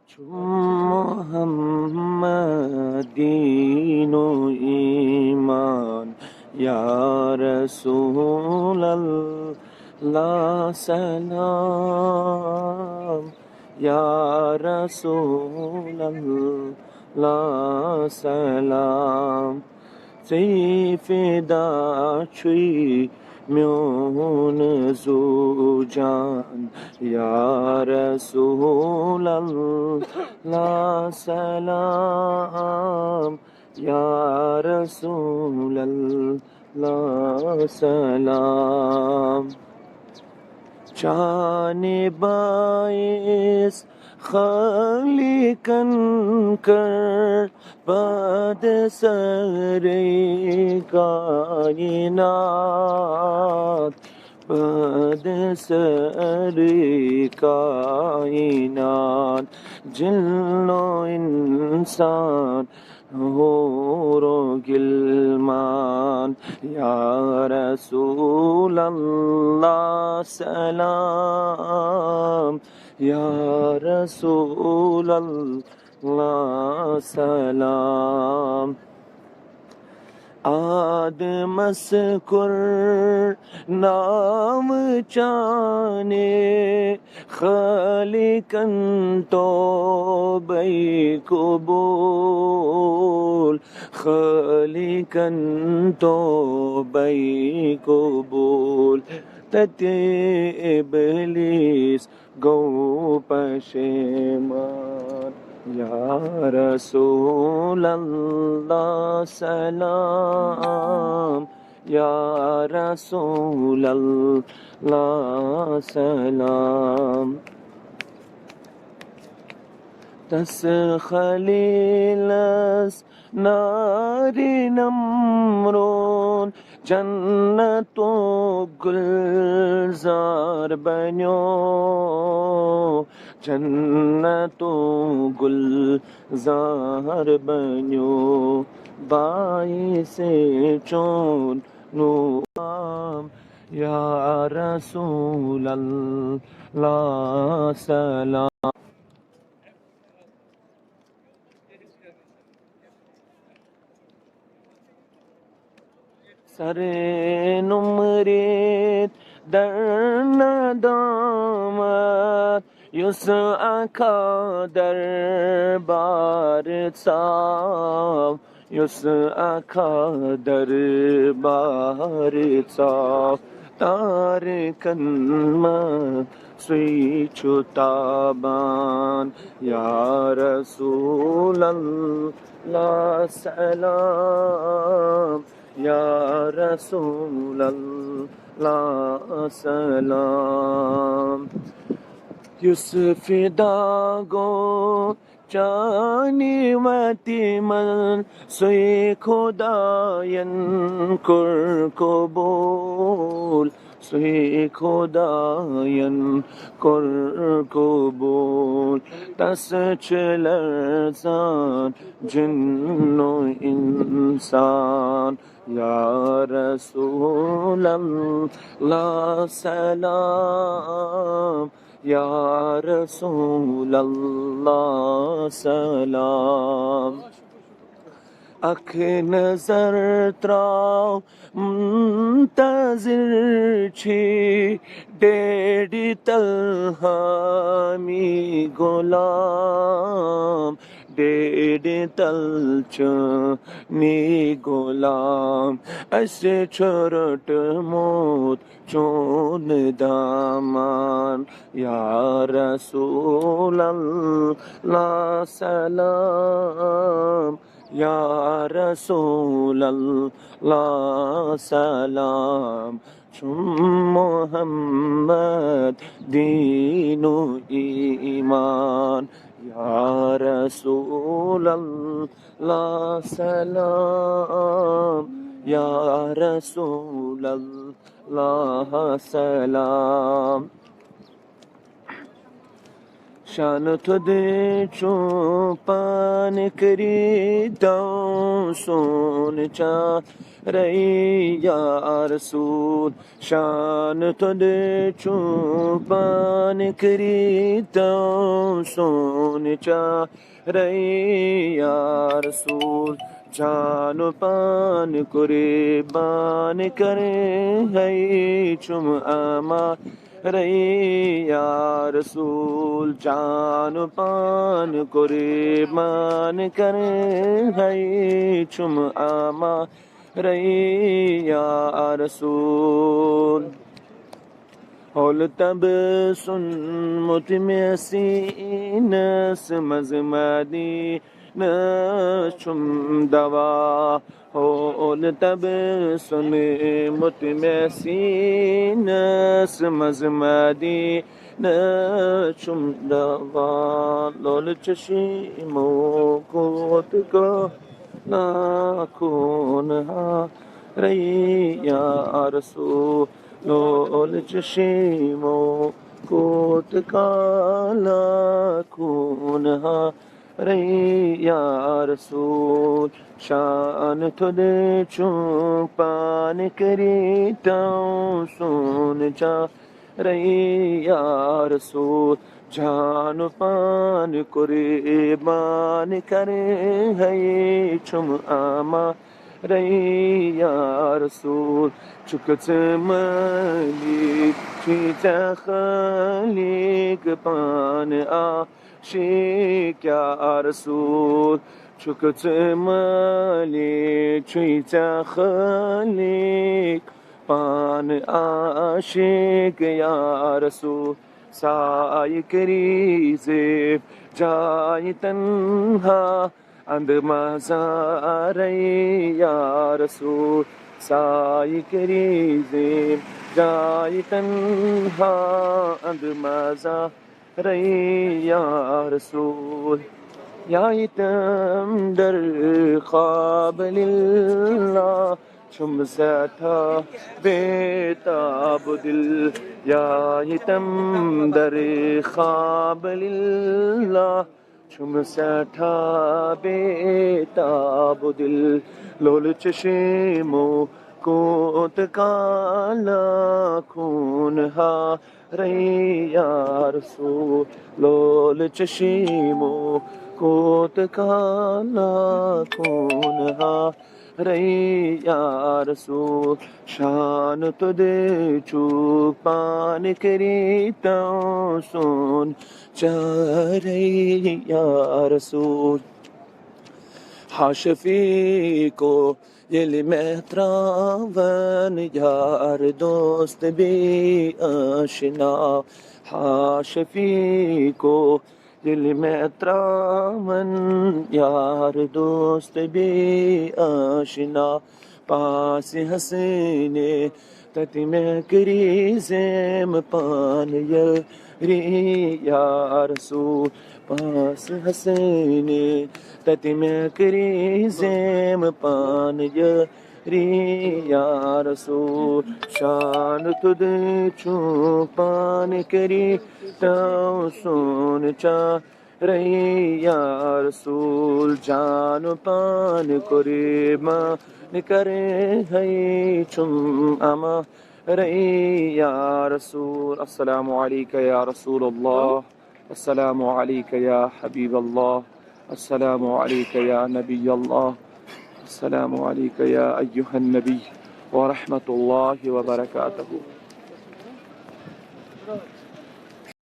मोहम्मद दीनो ईमान या रसूल अल्लाह सलाम या रसूल अल्लाह सलाम Seyfida çi myon zucan Ya Resulallah selam Ya Resulallah selam Jane bais khalikan kar bad sare kainat bad sare kainat jinno insan horo gilman ya Rasulallah salam ya Rasulallah salam आद मस्कुर नाम जाने खालिकन तो बई कबूल खालिकन तो बई कबूल तते इब्लीस गो पशेमान या रसूलल्लाह सलाम या रसूलल्लाह सलाम तस खलीलस नारी नमरोन जन्नतो गुलजार बन्यो जन्नतो गुलजार बन्यो बाई से चोन नुआम या रसूलल्लाह सलाम सरे नुमरेत दर दामत युस आका दरबार साव युस आका दरबार साव तार कन्मा सुइचुताबान या रसूलल्लाह सलाम या रसूलल्लाह सलाम यूसुफ दागो जानी मतिमन सोए खुदायन कुर कबूल सोए खुदायन कुर कबूल तस चलसान जिन्नो इंसान या रसूलल्लाह सलाम या रसूलल्लाह सलाम अख नजर त्राव मुंतजिर छी डेढ़ी तलहामी गुलाम डेढ़ी तलचनी गुलाम ऐसे छोरट मोत चोन दामान या रसूलल्लाह सलाम या रसूलल्लाह सलाम मोहम्मद दीनो ईमान या रसूलल्लाह सलाम या रसूलल्लाह सलाम शान तुदे चो पान करी दाऊं सोन चा रही या रसूल शान तुदे चो पान करी दाऊं सोन चा रही या रसूल जान पान कुर्बान करे है चुम आमा रही या रसूल जान पान कुर्बान करे है चुम आमा रही या रसूल होल तब सुन मुतमसीनस मजमदी नशुम दवा होल तब सुन मुतमसीनस मजमदी नशुम दवा लोल चशीमो कोत का नाखून हा रही या रसूल लोल चशीमो कोत काला खून हा रही या रसूल शान तुदे चो पान करी ताऊं सोन चा रही या रसूल जान पान कुर्बान करे है चुम आमा रही या रसूल चुकत मलिक चीता खलीक पान आशिक या रसूल चुकत मलिक चीता खलीक पान आशिक या रसूल साय करी ज़ेब जाय तन्हा अंद मज़ार या रसूल साय करी ज़ेब जाय तन्हा अंद मज़ार या रसूल या यतम दर ख्वाब लिल्लाह चुम सथा बेताब दिल या यतम दर ख्वाब लिल्लाह चुम सठा बेताब दिल लोल चशीमो कोत काला खून हा रही या रसूल लोल चशीमो कोत काला खून हा रही या रसूल शान तुदे चूक पान करी ताऊं सोन चारे या रसूल हा शफी को दिल में त्रावन यार दोस्त भी आशना हा शफी को दिल में त्रावन यार दोस्त भी आशना पास हंसने तति में करी ज़ेम पान री या रसूल पास हंसने तति में करी ज़ेम पान री या रसूल शान तुदे चो पान करी ताऊं सोन चा रही या रसूल जान पान कुर्बान करे है चुम आमा रही या रसूल अस्सलामु अलैका या रसूल अल्लाह अस्सलामु अलैका या हबीब अल्लाह अस्सलामु अलैका या नबी अल्लाह अस्सलामु अलैका या अय्युहन नबी व रहमतुल्लाहि व बरकातहू।